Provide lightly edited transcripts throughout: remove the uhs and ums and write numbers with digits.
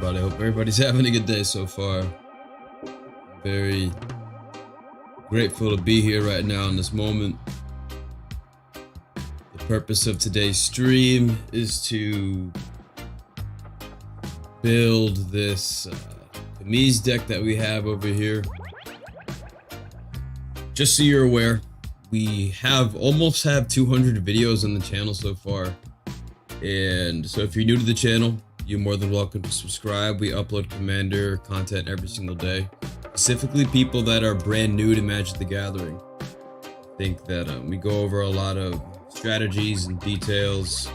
everybody. I hope everybody's having a good day so far. Very grateful to be here right now in this moment. The purpose of today's stream is to build this Kamiz deck that we have over here. Just so you're aware, we almost have 200 videos on the channel so far. And so if you're new to the channel, you're more than welcome to subscribe. We upload Commander content every single day. Specifically people that are brand new to Magic the Gathering. I think that we go over a lot of strategies and details.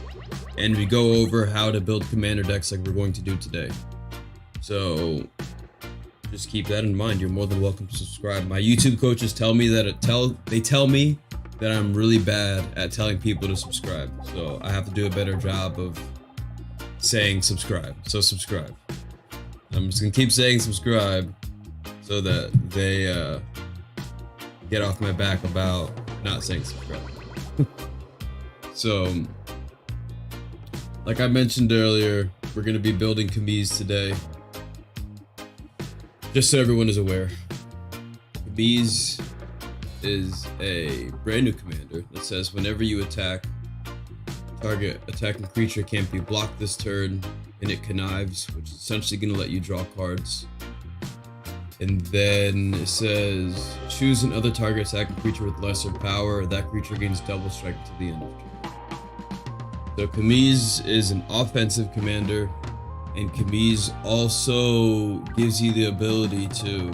And we go over how to build Commander decks like we're going to do today. So just keep that in mind. You're more than welcome to subscribe. My YouTube coaches tell me that they tell me that I'm really bad at telling people to subscribe. So I have to do a better job of saying subscribe. So subscribe. I'm just gonna keep saying subscribe so that they get off my back about not saying subscribe. So, like I mentioned earlier, we're gonna be building Kamiz today. Just so everyone is aware, Kamiz is a brand new commander that says whenever you attack, target attacking creature can't be blocked this turn, and it connives, which is essentially going to let you draw cards. And then it says choose another target attacking creature with lesser power. That creature gains double strike to the end of turn. So Kamiz is an offensive commander, and Kamiz also gives you the ability to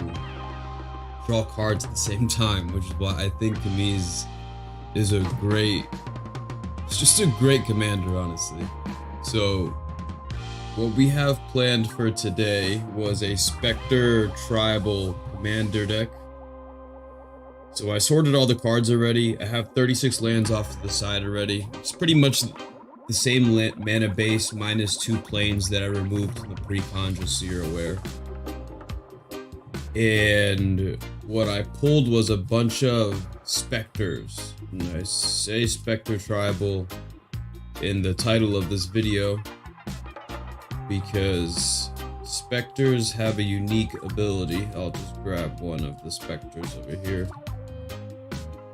draw cards at the same time, which is why I think Kamiz is it's just a great commander, honestly. So what we have planned for today was a Specter tribal commander deck. So I sorted all the cards already. I have 36 lands off to the side already. It's pretty much the same mana base minus 2 planes that I removed from the pre-con, just so you're aware. And what I pulled was a bunch of Specters. And I say Specter Tribal in the title of this video because Specters have a unique ability. I'll just grab one of the Specters over here.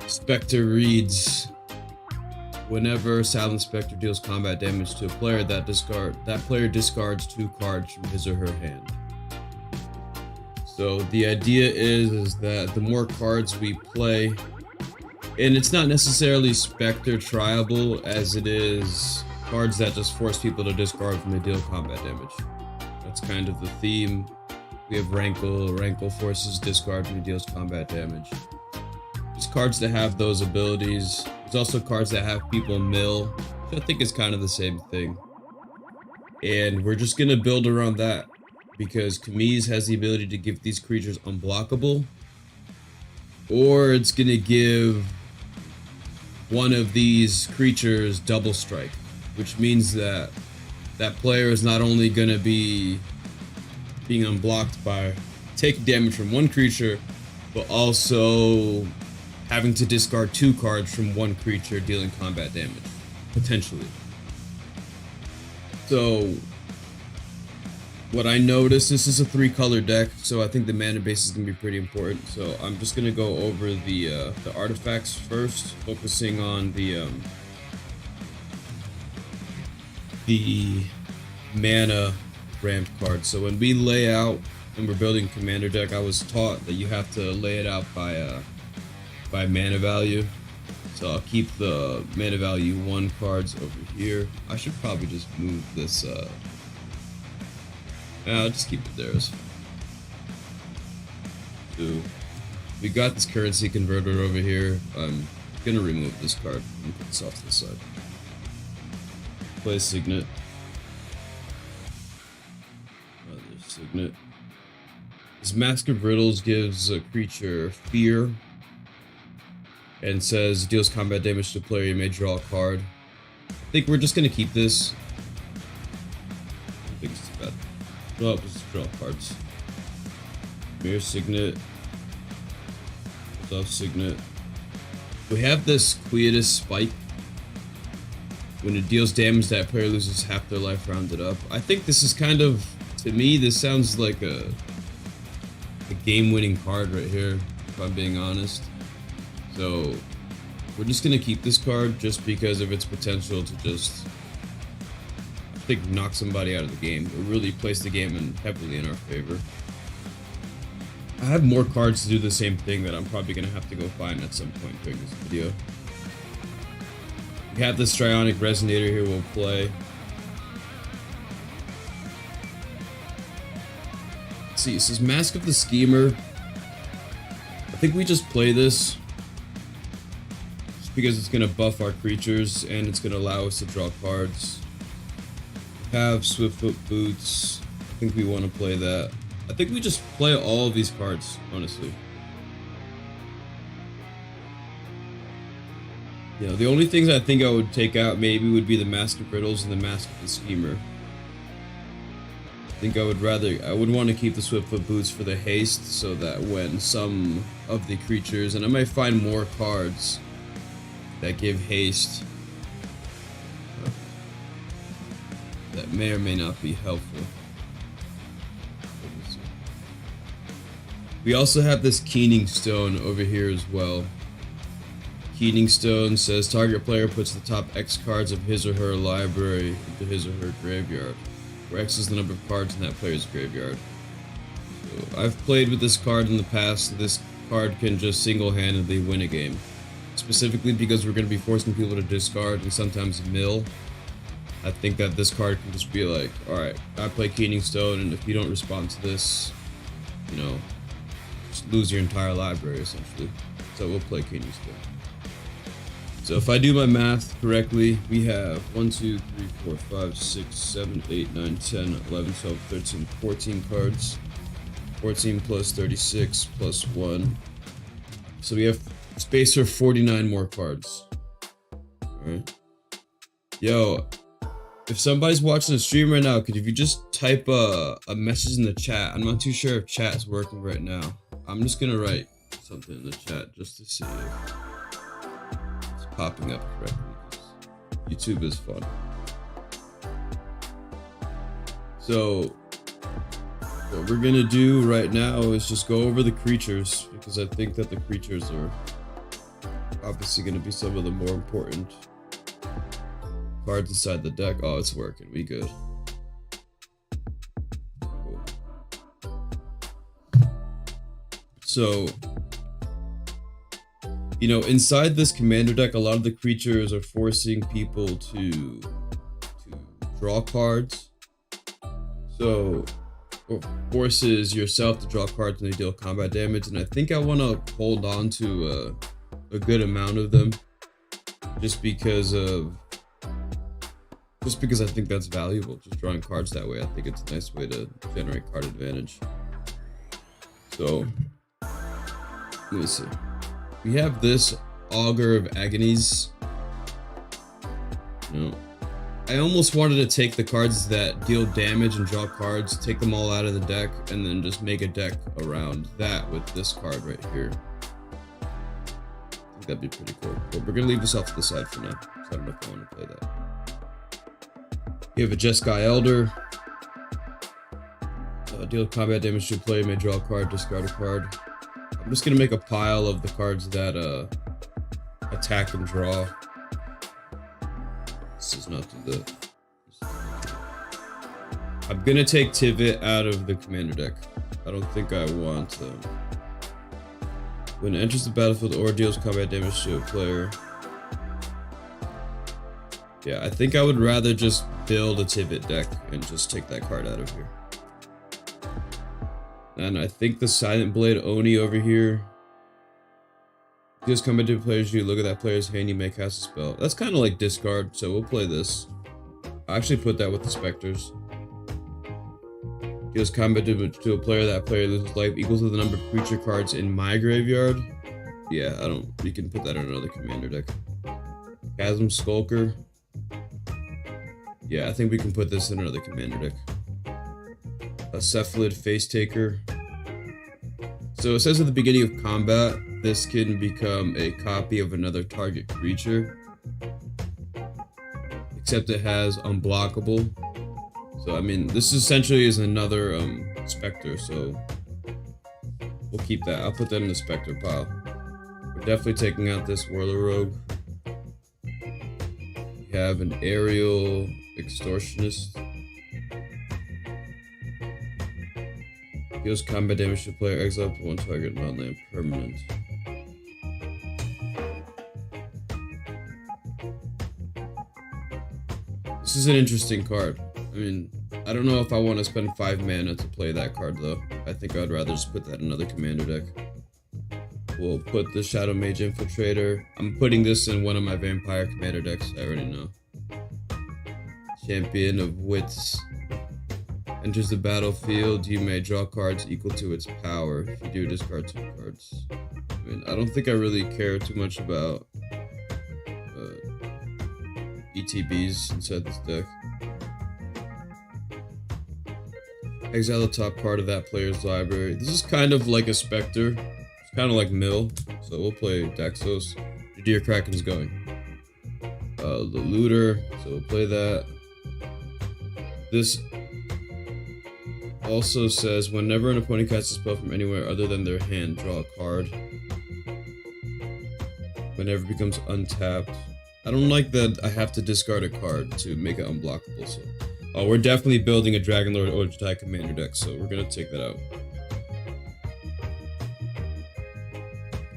Specter reads, whenever Silent Specter deals combat damage to a player, that player discards 2 cards from his or her hand. So the idea is that the more cards we play, and it's not necessarily Specter Tribal as it is cards that just force people to discard when they deal combat damage. That's kind of the theme. We have Rankle forces discard when he deals combat damage. There's cards that have those abilities. There's also cards that have people mill, which I think is kind of the same thing. And we're just gonna build around that, because Kamiz has the ability to give these creatures unblockable, or it's gonna give one of these creatures double strike, which means that that player is not only gonna be being unblocked by taking damage from one creature, but also having to discard 2 cards from one creature dealing combat damage, potentially. So what I noticed, this is a 3-color deck, so I think the mana base is going to be pretty important. So I'm just going to go over the artifacts first, focusing on the mana ramp cards. So when we lay out and we're building commander deck, I was taught that you have to lay it out by mana value. So I'll keep the mana value 1 cards over here. I should probably just move this I'll just keep it there. So we got this currency converter over here. I'm gonna remove this card and put this off to the side. Play Signet. Another Signet. This Mask of Riddles gives a creature fear and says deals combat damage to a player, you may draw a card. I think we're just gonna keep this. I don't think it's bad. Well, just draw cards. Mirror Signet. Self Signet. We have this Quietus Spike. When it deals damage, that player loses half their life rounded up. I think this is kind of, it's to me, this sounds like a game-winning card right here, if I'm being honest. So we're just gonna keep this card just because of its potential to just, I think, knock somebody out of the game, or really place the game heavily in our favor. I have more cards to do the same thing that I'm probably gonna have to go find at some point during this video. We have the Strionic Resonator here we'll play. Let's see, it says Mask of the Schemer. I think we just play this just because it's gonna buff our creatures and it's gonna allow us to draw cards. We have Swiftfoot Boots. I think we want to play that. I think we just play all of these cards, honestly. You know, the only things I think I would take out maybe would be the Mask of Riddles and the Mask of the Schemer. I think I would want to keep the Swiftfoot Boots for the haste, so that when some of the creatures, and I might find more cards that give haste that may or may not be helpful. We also have this Keening Stone over here as well. Keening Stone says target player puts the top X cards of his or her library into his or her graveyard, where X is the number of cards in that player's graveyard. So I've played with this card in the past. This card can just single-handedly win a game, specifically because we're going to be forcing people to discard and sometimes mill. I think that this card can just be like, alright, I play Keening Stone, and if you don't respond to this, you know, just lose your entire library, essentially. So we'll play Keening Stone. So if I do my math correctly, we have 1, 2, 3, 4, 5, 6, 7, 8, 9, 10, 11, 12, 13, 14 cards. 14 plus 36 plus 1. So we have space for 49 more cards. Alright. Yo, if somebody's watching the stream right now, could you just type a message in the chat? I'm not too sure if chat is working right now. I'm just gonna write something in the chat just to see if it's popping up correctly. YouTube is fun. So what we're gonna do right now is just go over the creatures, because I think that the creatures are obviously gonna be some of the more important cards inside the deck. Oh, it's working. We good. Cool. So, you know, inside this commander deck, a lot of the creatures are forcing people to draw cards. So, it forces yourself to draw cards when they deal combat damage, and I think I want to hold on to a good amount of them, just because I think that's valuable. Just drawing cards that way, I think it's a nice way to generate card advantage. So, let me see. We have this Augur of Agonies. You know, I almost wanted to take the cards that deal damage and draw cards, take them all out of the deck, and then just make a deck around that with this card right here. I think that'd be pretty cool. But we're gonna leave this off to the side for now, because I don't know if I want to play that. You have a Jeskai Elder. Deal combat damage to a player, may draw a card, discard a card. I'm just gonna make a pile of the cards that attack and draw. This does not do that. I'm gonna take Tivit out of the commander deck. I don't think I want when it enters the battlefield or deals combat damage to a player. Yeah, I think I would rather just build a Tivit deck and just take that card out of here. And I think the Silent Blade Oni over here. Deals combat to players, you look at that player's hand, you may cast a spell. That's kind of like discard, so we'll play this. I actually put that with the Specters. Deals combat to a player, that player loses life equal to the number of creature cards in my graveyard. Yeah, we can put that in another commander deck. Chasm Skulker. Yeah, I think we can put this in another commander deck. A Cephalid Face Taker. So it says at the beginning of combat, this can become a copy of another target creature, except it has unblockable. So I mean, this essentially is another Specter, so we'll keep that. I'll put that in the Specter pile. We're definitely taking out this Whirler Rogue. We have an Aerial Extortionist. Deals combat damage to player, exile up to one target, non-land permanent. This is an interesting card. I mean, I don't know if I want to spend 5 mana to play that card though. I think I'd rather just put that in another commander deck. We'll put the Shadow Mage Infiltrator. I'm putting this in one of my Vampire commander decks, I already know. Champion of Wits. Enters the battlefield, you may draw cards equal to its power. If you do, discard 2 cards. I mean, I don't think I really care too much about ETBs inside this deck. Exile the top card of that player's library. This is kind of like a Specter. It's kind of like Mill, so we'll play Daxos. Deer Kraken's going. The Looter, so we'll play that. This also says whenever an opponent casts a spell from anywhere other than their hand, draw a card. Whenever it becomes untapped. I don't like that I have to discard a card to make it unblockable, so... Oh, we're definitely building a Dragonlord Ojutai commander deck, so we're gonna take that out.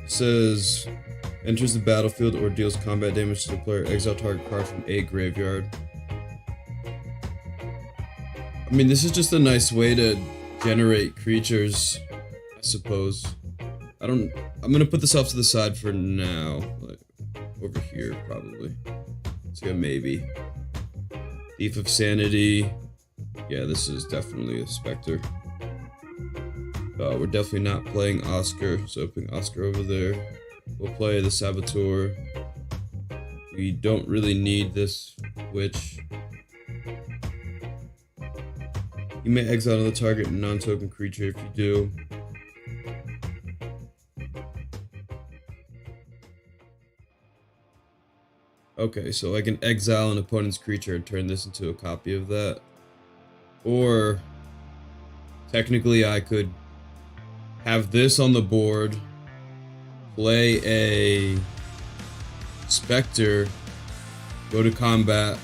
It says... Enters the battlefield or deals combat damage to the player, exile target card from a graveyard. I mean, this is just a nice way to generate creatures, I suppose. I'm gonna put this off to the side for now. Like, over here, probably. It's like a maybe. Thief of Sanity. Yeah, this is definitely a Specter. We're definitely not playing Oscar, so putting Oscar over there. We'll play the Saboteur. We don't really need this Witch. You may exile another target non-token creature if you do. Okay, so I can exile an opponent's creature and turn this into a copy of that. Or, technically I could have this on the board, play a Specter, go to combat,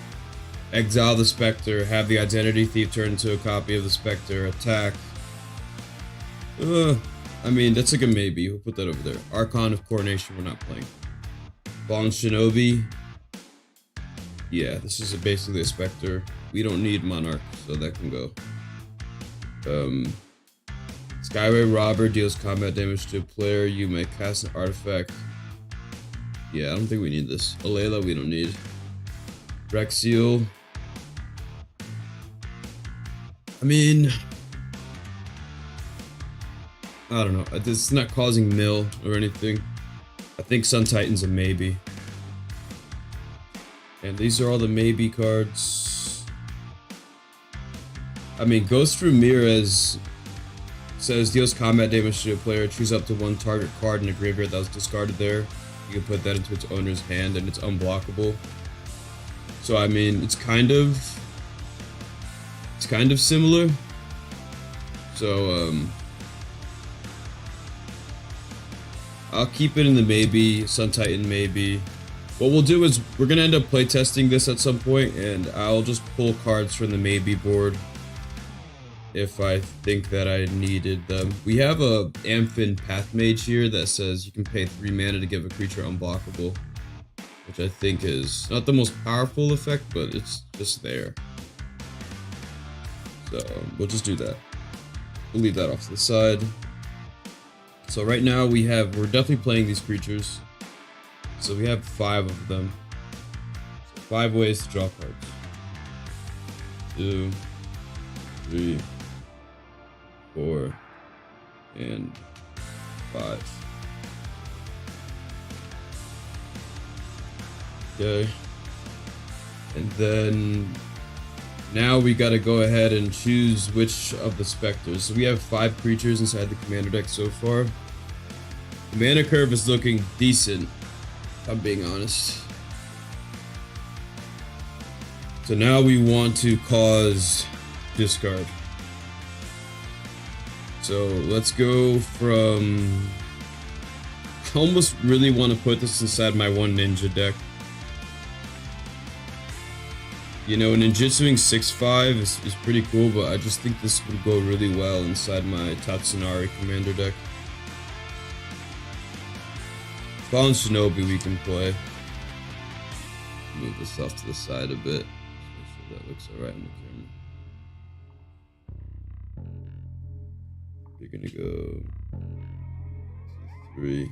exile the Specter, have the Identity Thief turn into a copy of the Specter, attack. I mean, that's like a maybe. We'll put that over there. Archon of Coronation, we're not playing. Fallen Shinobi. Yeah, this is basically a Specter. We don't need Monarch, so that can go. Skyway Robber deals combat damage to a player. You may cast an artifact. Yeah, I don't think we need this. Alayla, we don't need. Rexiel. I mean, I don't know. This is not causing mill or anything. I think Sun Titan's a maybe. And these are all the maybe cards. I mean, Ghost Ramirez says deals combat damage to a player. Choose up to one target card in a graveyard that was discarded there. You can put that into its owner's hand and it's unblockable. So I mean, it's kind of similar. So I'll keep it in the maybe. Sun Titan maybe. What we'll do is we're gonna end up playtesting this at some point, and I'll just pull cards from the maybe board if I think that I needed them. We have a Amphin Path Mage here that says you can pay 3 mana to give a creature unblockable, which I think is not the most powerful effect, but it's just there. So we'll just do that. We'll leave that off to the side. So right now we're definitely playing these creatures. So we have 5 of them. So 5 ways to draw cards. 2, 3, 4, and 5. Okay. And then now we gotta go ahead and choose which of the Specters. So we have 5 creatures inside the commander deck so far. The mana curve is looking decent, if I'm being honest. So now we want to cause discard. So let's go from... I almost really want to put this inside my one ninja deck. You know, ninjutsuing 6/5 is pretty cool, but I just think this would go really well inside my Tatsunari commander deck. Fallen Shinobi we can play. Move this off to the side a bit. Just make sure that looks alright on the camera. You're gonna go 3.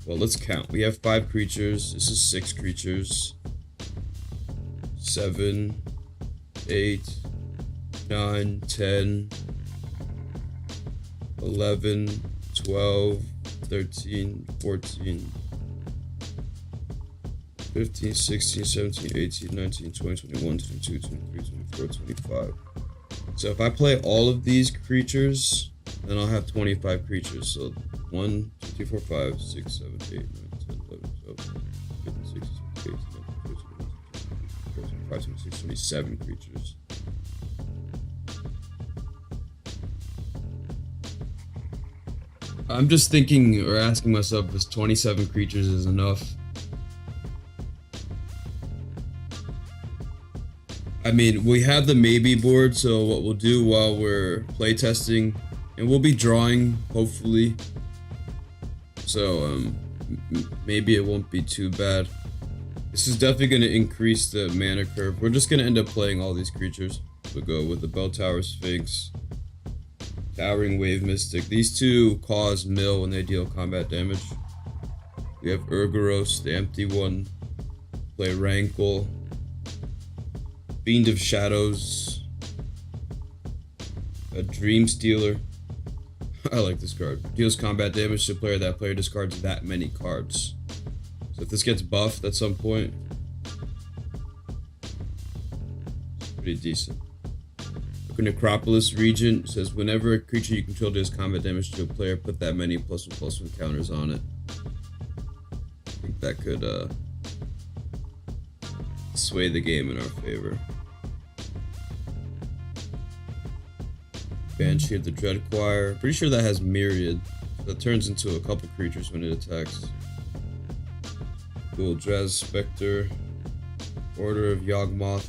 Well, let's count. We have 5 creatures. This is 6 creatures. 7, 8, 9, 10, 11, 12, 13, 14, 15, 16, 17, 18, 19, 20, 21, 22, 23, 24, 25. So if I play all of these creatures, then I'll have 25 creatures. So 1, 2, 3, 4, 5, 6, 7, 8, 9, 10, 11, 12, 15, 16, 17, 18, 19, 20, 25, 26, 27 creatures. I'm just thinking or asking myself if 27 creatures is enough. I mean, we have the maybe board, so what we'll do while we're playtesting, and we'll be drawing, hopefully. So, maybe it won't be too bad. This is definitely going to increase the mana curve. We're just going to end up playing all these creatures. We'll go with the Bell Tower Sphinx, Towering Wave Mystic. These two cause mill when they deal combat damage. We have Urgoros, the empty one. Play Rankle. Fiend of Shadows. A Dream Stealer. I like this card. Deals combat damage to a player. That player discards that many cards. So if this gets buffed at some point, it's pretty decent. Necropolis Regent says whenever a creature you control deals combat damage to a player, put that many +1/+1 counters on it. I think that could sway the game in our favor. Banshee of the Dread Choir. Pretty sure that has Myriad. That turns into a couple creatures when it attacks. Cool. Draz Specter. Order of Yawgmoth.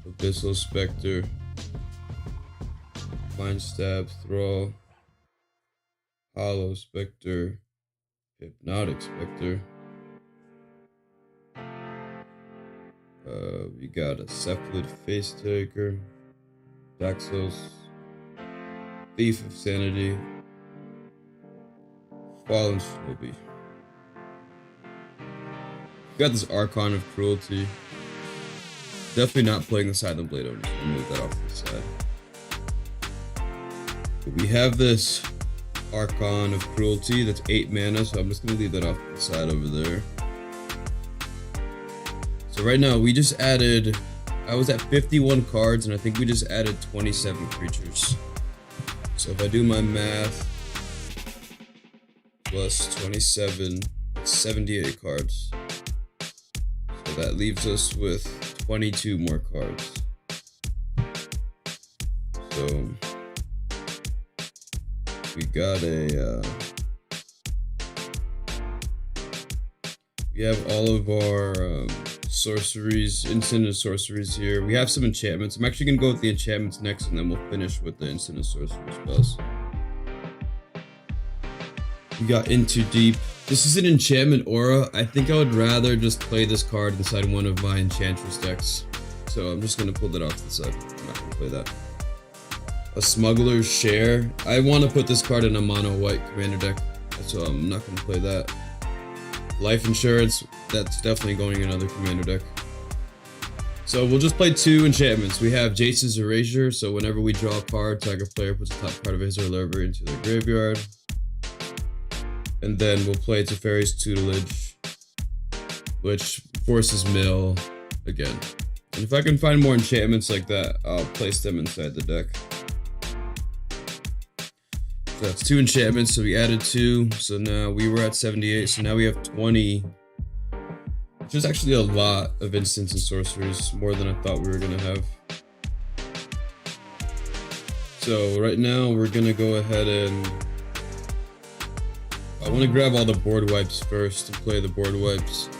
Abyssal Specter. Mind Stab Thrall. Hollow Specter. Hypnotic Specter. We got a Cephalid Face Taker. Daxos. Thief of Sanity. Fallen Shinobi. Got this Archon of Cruelty. Definitely not playing the Silent Blade. I'm just gonna move that off to the side. But we have this Archon of Cruelty that's 8 mana, so I'm just gonna leave that off to the side over there. So right now we just added, I was at 51 cards and I think we just added 27 creatures. So if I do my math, plus 27, that's 78 cards. So that leaves us with 22 more cards. So we got a we have all of our sorceries, instant and sorceries here. We have some enchantments. I'm actually gonna go with the enchantments next, and then we'll finish with the instant and sorcery spells. We got Into Deep. This is an enchantment aura. I think I would rather just play this card inside one of my enchantress decks. So I'm just gonna pull that off to the side. I'm not gonna play that. A Smuggler's Share. I want to put this card in a mono white commander deck, so I'm not gonna play that. Life Insurance. That's definitely going in another commander deck. So we'll just play 2 enchantments. We have Jace's Erasure. So whenever we draw a card, target player puts the top card of his or her library into their graveyard. And then we'll play Teferi's Tutelage, which forces mill again. And if I can find more enchantments like that, I'll place them inside the deck. So that's 2 enchantments, so we added 2. So now we were at 78, so now we have 20 Which is actually a lot of instants and sorceries, more than I thought we were gonna have. So right now we're gonna go ahead and I want to grab all the board wipes first and play the board wipes,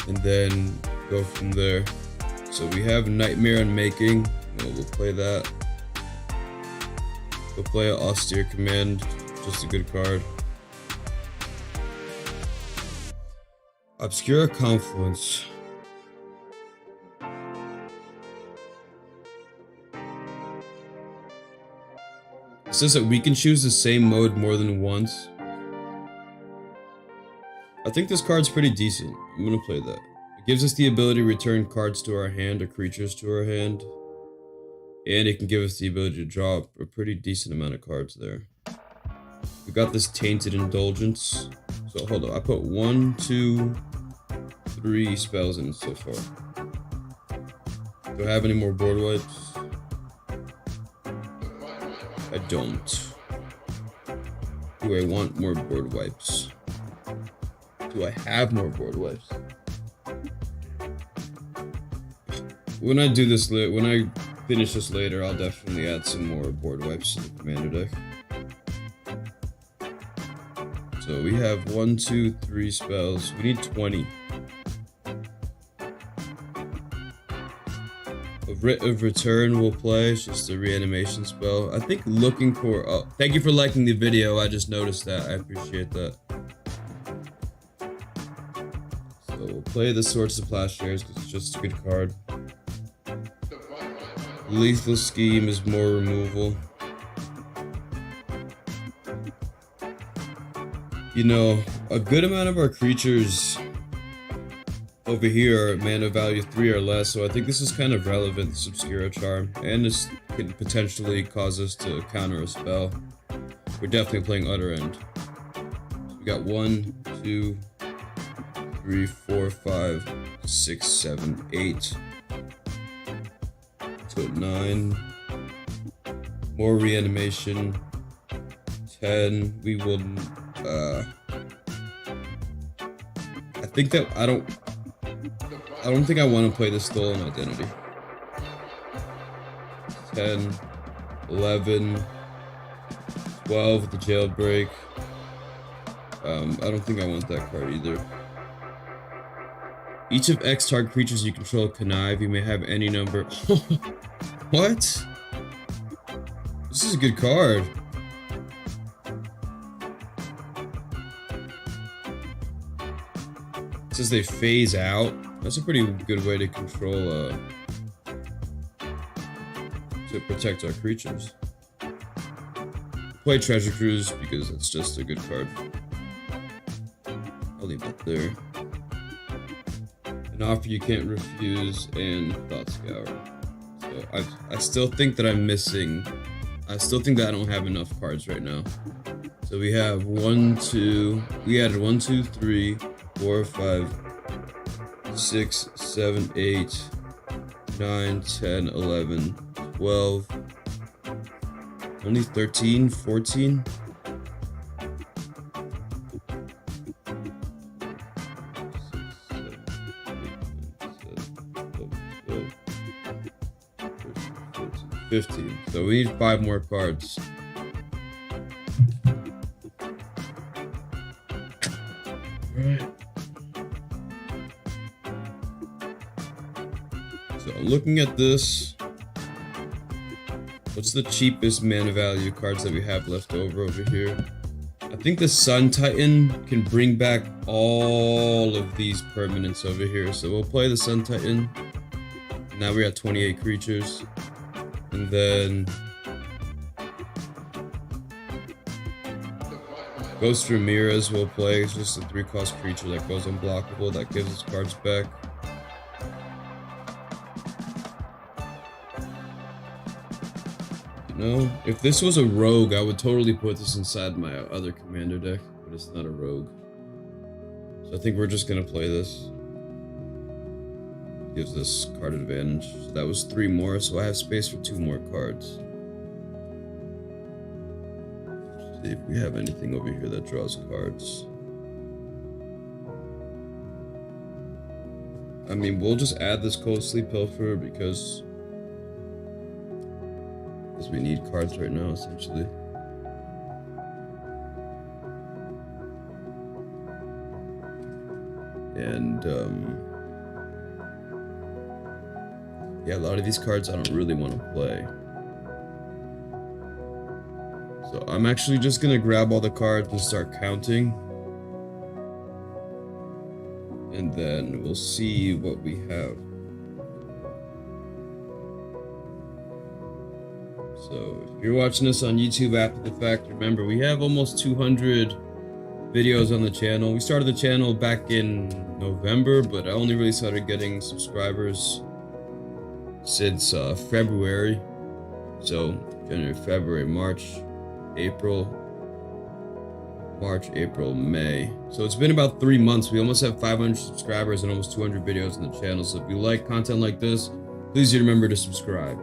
and then go from there. So we have Nightmare Unmaking. We'll play that. We'll play an Austere Command, just a good card. Obscura Confluence. It says that we can choose the same mode more than once. I think this card's pretty decent. I'm gonna play that. It gives us the ability to return cards to our hand or creatures to our hand. And it can give us the ability to draw a pretty decent amount of cards there. We got this Tainted Indulgence. So hold on, I put 1, 2, 3 spells in so far. Do I have any more board wipes? I don't. Do I want more board wipes? Do I have more board wipes? When I do this, when I finish this later, I'll definitely add some more board wipes to the commander deck. So we have 1, 2, 3 spells. We need 20. A Writ of Return we'll play. It's just a reanimation spell. I think looking for... Oh, thank you for liking the video. I just noticed that. I appreciate that. So we'll play the Swords to Plowshares because it's just a good card. Lethal Scheme is more removal. You know, a good amount of our creatures over here are mana value 3 or less, so I think this is kind of relevant, this Obscura Charm. And this can potentially cause us to counter a spell. We're definitely playing Utter End. So we got 1, 2, 3, 4, 5, 6, 7, 8. Let's go 9. More reanimation. 10. We will. I think that I don't think I want to play the Stolen Identity. 10, 11, 12 with the Jailbreak. I don't think I want that card either. Each of X target creatures you control connive. You may have any number. What? This is a good card. It says they phase out. That's a pretty good way to control, to protect our creatures. Play Treasure Cruise because it's just a good card. I'll leave that there. An Offer You Can't Refuse and Thought Scour. So I still think that I'm missing. I still think that I don't have enough cards right now. So we have 1, 2. We added 1, 2, 3, 4, 5, 6, 7, 8, 9, 10, 11, 12. Only 13, 14. So we need 5 more cards. Right. So looking at this, what's the cheapest mana value cards that we have left over here? I think the Sun Titan can bring back all of these permanents over here. So we'll play the Sun Titan. Now we're at 28 creatures. And then Ghost Ramirez will play. It's just a 3-cost creature that goes unblockable that gives us cards back. You know, if this was a rogue, I would totally put this inside my other commander deck, but it's not a rogue. So I think we're just gonna play this. Gives this card advantage. So that was 3 more, so I have space for 2 more cards. Let's see if we have anything over here that draws cards. I mean, we'll just add this Ghostly Pilfer because we need cards right now, essentially. And yeah, a lot of these cards I don't really want to play. So I'm actually just gonna grab all the cards and start counting. And then we'll see what we have. So if you're watching this on YouTube after the fact, remember we have almost 200 videos on the channel. We started the channel back in November, but I only really started getting subscribers since February. So January, February, March, April, May. So it's been about 3 months. We almost have 500 subscribers and almost 200 videos on the channel. So if you like content like this, please remember to subscribe.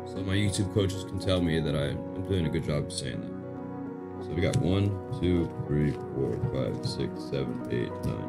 So my YouTube coaches can tell me that I'm doing a good job of saying that. So we got 1, 2, 3, 4, 5, 6, 7, 8, 9.